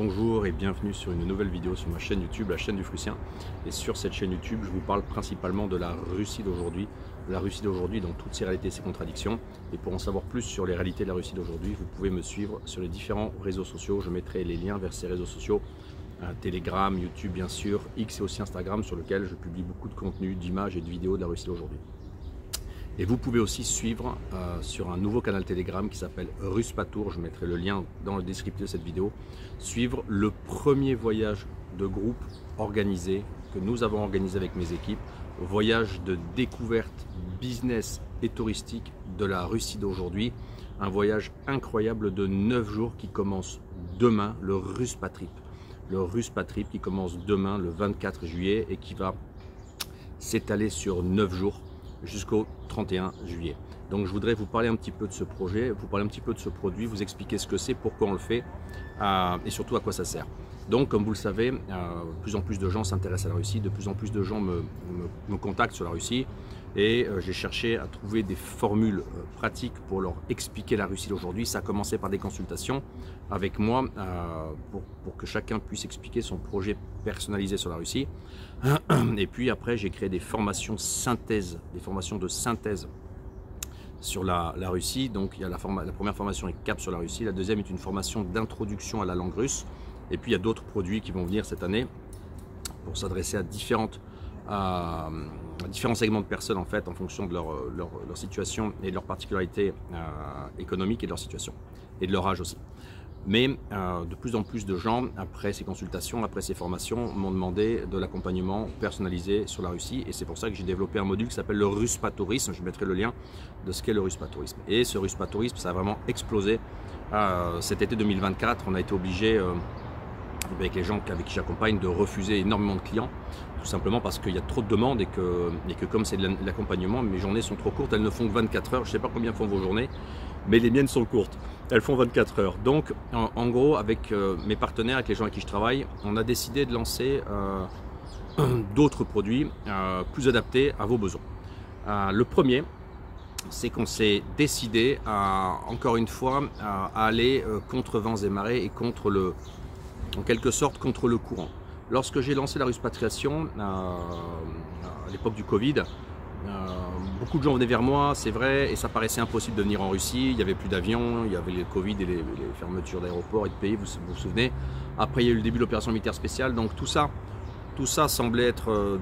Bonjour et bienvenue sur une nouvelle vidéo sur ma chaîne YouTube, la chaîne du Frussien. Et sur cette chaîne YouTube, je vous parle principalement de la Russie d'aujourd'hui. La Russie d'aujourd'hui dans toutes ses réalités et ses contradictions. Et pour en savoir plus sur les réalités de la Russie d'aujourd'hui, vous pouvez me suivre sur les différents réseaux sociaux. Je mettrai les liens vers ces réseaux sociaux, Telegram, YouTube bien sûr, X et aussi Instagram, sur lequel je publie beaucoup de contenu, d'images et de vidéos de la Russie d'aujourd'hui. Et vous pouvez aussi suivre sur un nouveau canal Telegram qui s'appelle Ruspatour, je mettrai le lien dans le descriptif de cette vidéo, suivre le premier voyage de groupe organisé, que nous avons organisé avec mes équipes, voyage de découverte business et touristique de la Russie d'aujourd'hui, un voyage incroyable de 9 jours qui commence demain, le Ruspatrip. Le Ruspatrip qui commence demain, le 24 juillet, et qui va s'étaler sur 9 jours. Jusqu'au 31 juillet. Donc je voudrais vous parler un petit peu de ce projet, vous parler un petit peu de ce produit, vous expliquer ce que c'est, pourquoi on le fait et surtout à quoi ça sert. Donc comme vous le savez, de plus en plus de gens s'intéressent à la Russie, de plus en plus de gens me contactent sur la Russie et j'ai cherché à trouver des formules pratiques pour leur expliquer la Russie d'aujourd'hui. Ça a commencé par des consultations avec moi pour que chacun puisse expliquer son projet personnalisé sur la Russie. Et puis après j'ai créé des formations synthèse, des formations de synthèse sur la Russie. Donc il y a la première formation est cap sur la Russie, la deuxième est une formation d'introduction à la langue russe. Et puis il y a d'autres produits qui vont venir cette année pour s'adresser à différents segments de personnes en fait, en fonction de leur situation et de leur particularité économique et de leur situation et de leur âge aussi. Mais de plus en plus de gens, après ces consultations, après ces formations, m'ont demandé de l'accompagnement personnalisé sur la Russie. Et c'est pour ça que j'ai développé un module qui s'appelle le Ruspatourisme. Je mettrai le lien de ce qu'est le Ruspatourisme. Et ce Ruspatourisme, ça a vraiment explosé. Cet été 2024, on a été obligé, avec les gens avec qui j'accompagne, de refuser énormément de clients. Tout simplement parce qu'il y a trop de demandes et que comme c'est de l'accompagnement, mes journées sont trop courtes. Elles ne font que 24 heures. Je ne sais pas combien font vos journées, mais les miennes sont courtes. Elles font 24 heures. Donc, en gros, avec mes partenaires, avec les gens avec qui je travaille, on a décidé de lancer d'autres produits plus adaptés à vos besoins. Le premier, c'est qu'on s'est décidé, encore une fois, à aller contre vents et marées et contre en quelque sorte contre le courant. Lorsque j'ai lancé la Ruspatriation à l'époque du Covid, beaucoup de gens venaient vers moi, c'est vrai, et ça paraissait impossible de venir en Russie. Il n'y avait plus d'avions, il y avait le Covid et les fermetures d'aéroports et de pays, vous vous souvenez. Après, il y a eu le début de l'opération militaire spéciale, donc tout ça semblait être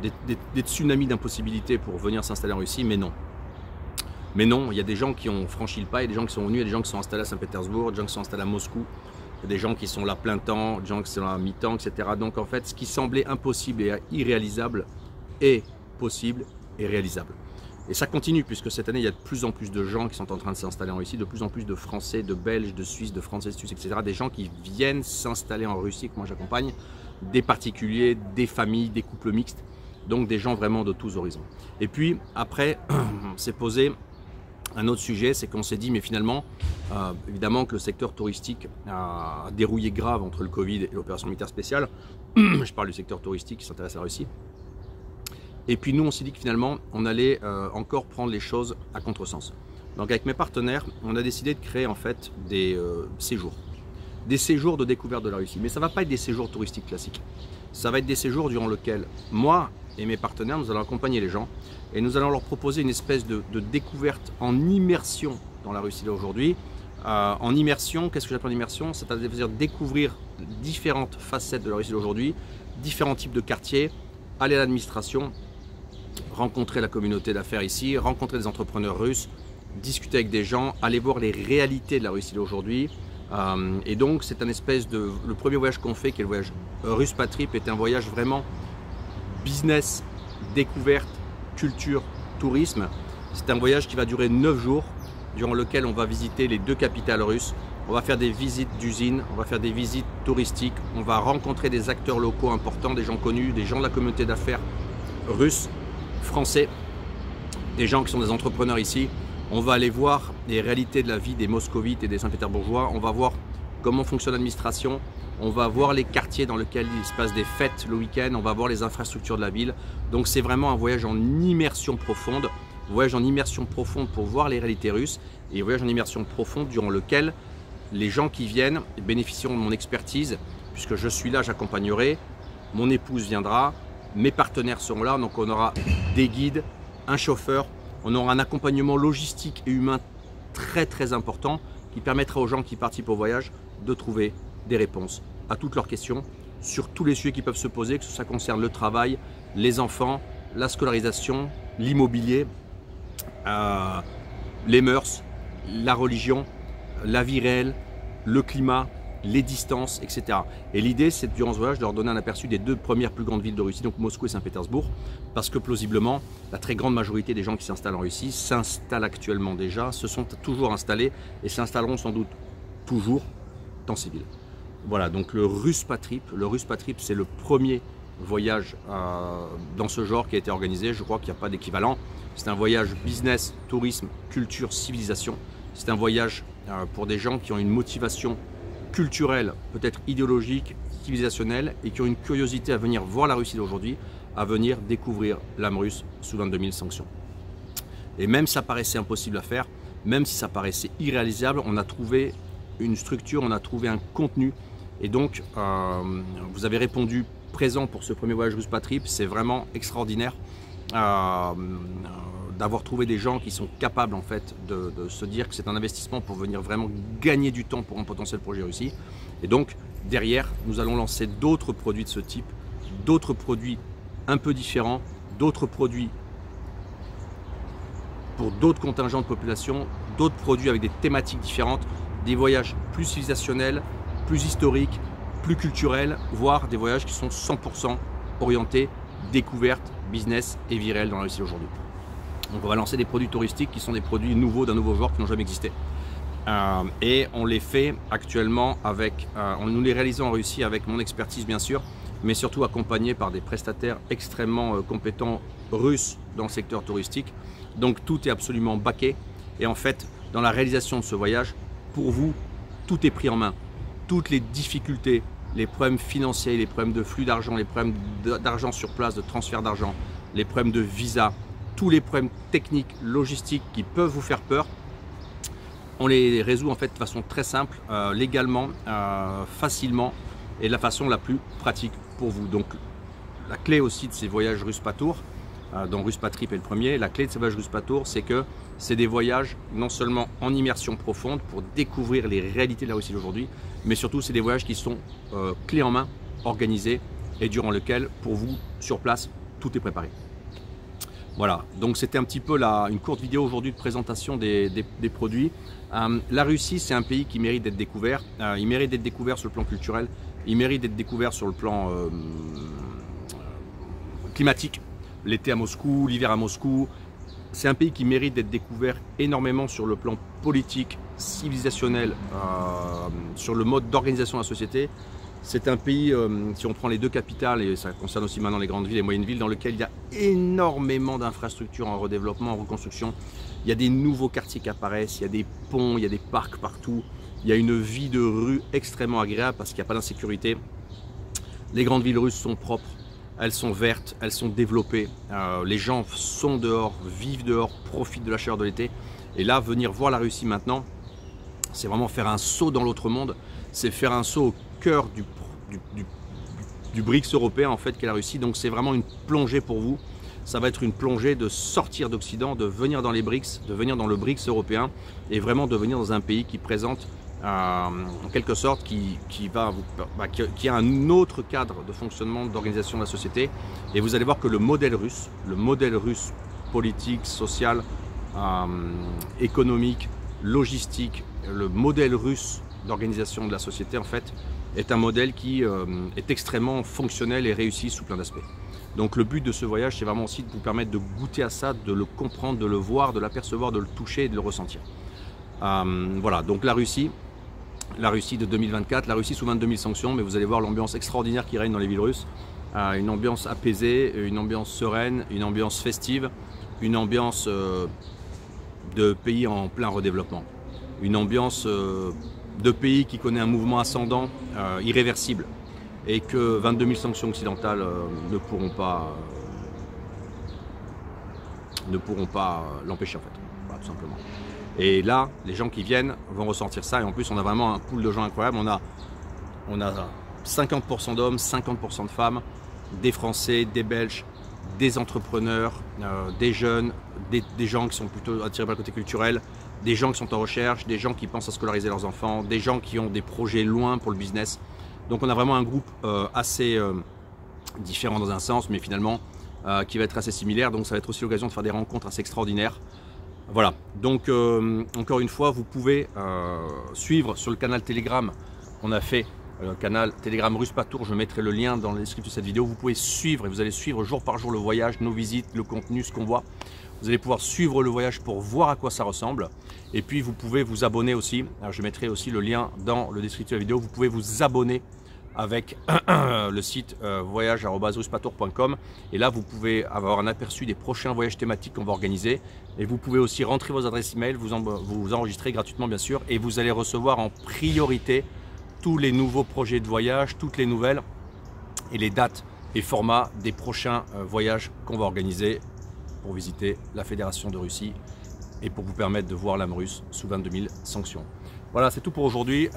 des tsunamis d'impossibilité pour venir s'installer en Russie, mais non. Mais non, il y a des gens qui ont franchi le pas, il y a des gens qui sont venus, il y a des gens qui sont installés à Saint-Pétersbourg, des gens qui sont installés à Moscou, il y a des gens qui sont là plein temps, des gens qui sont là à mi-temps, etc. Donc en fait, ce qui semblait impossible et irréalisable est possible et réalisable. Et ça continue puisque cette année, il y a de plus en plus de gens qui sont en train de s'installer en Russie, de plus en plus de Français, de Belges, de Suisses, de Français suisses, etc. Des gens qui viennent s'installer en Russie, que moi j'accompagne, des particuliers, des familles, des couples mixtes, donc des gens vraiment de tous horizons. Et puis après, s'est posé un autre sujet, c'est qu'on s'est dit, mais finalement, évidemment que le secteur touristique a dérouillé grave entre le Covid et l'opération militaire spéciale. Je parle du secteur touristique qui s'intéresse à la Russie. Et puis nous, on s'est dit que finalement, on allait encore prendre les choses à contresens. Donc avec mes partenaires, on a décidé de créer en fait des séjours. Des séjours de découverte de la Russie. Mais ça ne va pas être des séjours touristiques classiques. Ça va être des séjours durant lesquels moi et mes partenaires, nous allons accompagner les gens et nous allons leur proposer une espèce de découverte en immersion dans la Russie d'aujourd'hui. En immersion, qu'est-ce que j'appelle en immersion? C'est-à-dire découvrir différentes facettes de la Russie d'aujourd'hui, différents types de quartiers, aller à l'administration, rencontrer la communauté d'affaires ici, rencontrer des entrepreneurs russes, discuter avec des gens, aller voir les réalités de la Russie d'aujourd'hui. Et donc c'est un espèce de... Le premier voyage qu'on fait, qui est le voyage Ruspatrip, est un voyage vraiment business, découverte, culture, tourisme. C'est un voyage qui va durer 9 jours, durant lequel on va visiter les 2 capitales russes. On va faire des visites d'usines, on va faire des visites touristiques, on va rencontrer des acteurs locaux importants, des gens connus, des gens de la communauté d'affaires russes, français, des gens qui sont des entrepreneurs ici. On va aller voir les réalités de la vie des moscovites et des Saint-Pétersbourgeois. On va voir comment fonctionne l'administration. On va voir les quartiers dans lesquels il se passe des fêtes le week-end. On va voir les infrastructures de la ville. Donc c'est vraiment un voyage en immersion profonde. Voyage en immersion profonde pour voir les réalités russes. Et voyage en immersion profonde durant lequel les gens qui viennent bénéficieront de mon expertise puisque je suis là, j'accompagnerai, mon épouse viendra, mes partenaires seront là, donc on aura des guides, un chauffeur, on aura un accompagnement logistique et humain très important qui permettra aux gens qui participent au voyage de trouver des réponses à toutes leurs questions sur tous les sujets qui peuvent se poser, que ça concerne le travail, les enfants, la scolarisation, l'immobilier, les mœurs, la religion, la vie réelle, le climat, les distances, etc. Et l'idée, c'est durant ce voyage de leur donner un aperçu des 2 premières plus grandes villes de Russie, donc Moscou et Saint-Pétersbourg, parce que plausiblement, la très grande majorité des gens qui s'installent en Russie s'installent actuellement déjà, se sont toujours installés et s'installeront sans doute toujours en civil. Voilà, donc le Ruspatrip, c'est le premier voyage dans ce genre qui a été organisé. Je crois qu'il n'y a pas d'équivalent. C'est un voyage business, tourisme, culture, civilisation. C'est un voyage pour des gens qui ont une motivation culturelle, peut-être idéologique, civilisationnelle, et qui ont une curiosité à venir voir la Russie d'aujourd'hui, à venir découvrir l'âme russe sous 22 000 sanctions. Et même si ça paraissait impossible à faire, même si ça paraissait irréalisable, on a trouvé une structure, on a trouvé un contenu. Et donc, vous avez répondu présent pour ce premier voyage Ruspatrip. C'est vraiment extraordinaire d'avoir trouvé des gens qui sont capables en fait de se dire que c'est un investissement pour venir vraiment gagner du temps pour un potentiel projet Russie. Et donc, derrière, nous allons lancer d'autres produits de ce type, d'autres produits un peu différents, d'autres produits pour d'autres contingents de population, d'autres produits avec des thématiques différentes, des voyages plus civilisationnels, plus historiques, plus culturels, voire des voyages qui sont 100% orientés découverte, business et vie réelle dans la Russie aujourd'hui. Donc on va lancer des produits touristiques qui sont des produits nouveaux d'un nouveau genre qui n'ont jamais existé. Et on les fait actuellement avec, nous les réalisons en Russie avec mon expertise bien sûr, mais surtout accompagné par des prestataires extrêmement compétents russes dans le secteur touristique. Donc tout est absolument baqué. Et en fait, dans la réalisation de ce voyage, pour vous, tout est pris en main. Toutes les difficultés, les problèmes financiers, les problèmes de flux d'argent, les problèmes d'argent sur place, de transfert d'argent, les problèmes de visa, tous les problèmes techniques, logistiques qui peuvent vous faire peur, on les résout en fait de façon très simple, légalement, facilement et de la façon la plus pratique pour vous. Donc la clé aussi de ces voyages Ruspatour, dont Ruspatrip est le premier, la clé de ces voyages Ruspatour, c'est que c'est des voyages non seulement en immersion profonde pour découvrir les réalités de la Russie d'aujourd'hui, mais surtout c'est des voyages qui sont clés en main, organisés et durant lesquels pour vous sur place tout est préparé. Voilà, donc c'était un petit peu une courte vidéo aujourd'hui de présentation des produits. La Russie, c'est un pays qui mérite d'être découvert. Il mérite d'être découvert sur le plan culturel, il mérite d'être découvert sur le plan climatique. L'été à Moscou, l'hiver à Moscou. C'est un pays qui mérite d'être découvert énormément sur le plan politique, civilisationnel, sur le mode d'organisation de la société. C'est un pays, si on prend les 2 capitales, et ça concerne aussi maintenant les grandes villes et moyennes villes, dans lequel il y a énormément d'infrastructures en redéveloppement, en reconstruction. Il y a des nouveaux quartiers qui apparaissent, il y a des ponts, il y a des parcs partout. Il y a une vie de rue extrêmement agréable parce qu'il n'y a pas d'insécurité. Les grandes villes russes sont propres, elles sont vertes, elles sont développées. Les gens sont dehors, vivent dehors, profitent de la chaleur de l'été. Et là, venir voir la Russie maintenant, c'est vraiment faire un saut dans l'autre monde. C'est faire un saut au cœur du BRICS européen en fait qu'est la Russie. Donc c'est vraiment une plongée pour vous. Ça va être une plongée de sortir d'Occident, de venir dans les BRICS, de venir dans le BRICS européen et vraiment de venir dans un pays qui présente en quelque sorte qui a un autre cadre de fonctionnement, d'organisation de la société. Et vous allez voir que le modèle russe politique, social, économique, logistique, le modèle russe d'organisation de la société en fait est un modèle qui est extrêmement fonctionnel et réussi sous plein d'aspects. Donc le but de ce voyage, c'est vraiment aussi de vous permettre de goûter à ça, de le comprendre, de le voir, de l'apercevoir, de le toucher et de le ressentir. Voilà, donc la Russie de 2024, la Russie sous 22 000 sanctions, mais vous allez voir l'ambiance extraordinaire qui règne dans les villes russes. Une ambiance apaisée, une ambiance sereine, une ambiance festive, une ambiance de pays en plein redéveloppement. Une ambiance de pays qui connaît un mouvement ascendant irréversible et que 22 000 sanctions occidentales ne pourront pas l'empêcher en fait, voilà, tout simplement. Et là, les gens qui viennent vont ressentir ça et en plus on a vraiment un pool de gens incroyables. On a 50% d'hommes, 50% de femmes, des Français, des Belges, des entrepreneurs, des jeunes, des gens qui sont plutôt attirés par le côté culturel, des gens qui sont en recherche, des gens qui pensent à scolariser leurs enfants, des gens qui ont des projets loin pour le business. Donc on a vraiment un groupe assez différent dans un sens, mais finalement qui va être assez similaire. Donc ça va être aussi l'occasion de faire des rencontres assez extraordinaires. Voilà, donc encore une fois, vous pouvez suivre sur le canal Telegram qu'on a fait, le canal Telegram Ruspatour, je mettrai le lien dans la description de cette vidéo. Vous pouvez suivre et vous allez suivre jour par jour le voyage, nos visites, le contenu, ce qu'on voit. Vous allez pouvoir suivre le voyage pour voir à quoi ça ressemble. Et puis vous pouvez vous abonner aussi. Alors, je mettrai aussi le lien dans le descriptif de la vidéo. Vous pouvez vous abonner avec le site voyage@ruspatour.com, et là vous pouvez avoir un aperçu des prochains voyages thématiques qu'on va organiser, et vous pouvez aussi rentrer vos adresses email, vous enregistrer gratuitement bien sûr, et vous allez recevoir en priorité tous les nouveaux projets de voyage, toutes les nouvelles et les dates et formats des prochains voyages qu'on va organiser pour visiter la Fédération de Russie et pour vous permettre de voir l'âme russe sous 22 000 sanctions. Voilà, c'est tout pour aujourd'hui.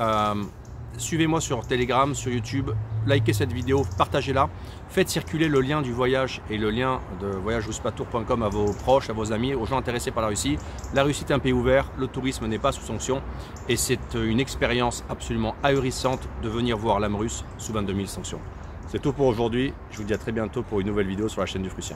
Suivez-moi sur Telegram, sur YouTube, likez cette vidéo, partagez-la, faites circuler le lien du voyage et le lien de voyage-ruspatour.com à vos proches, à vos amis, aux gens intéressés par la Russie. La Russie est un pays ouvert, le tourisme n'est pas sous sanction et c'est une expérience absolument ahurissante de venir voir l'âme russe sous 22 000 sanctions. C'est tout pour aujourd'hui, je vous dis à très bientôt pour une nouvelle vidéo sur la chaîne du Prussien.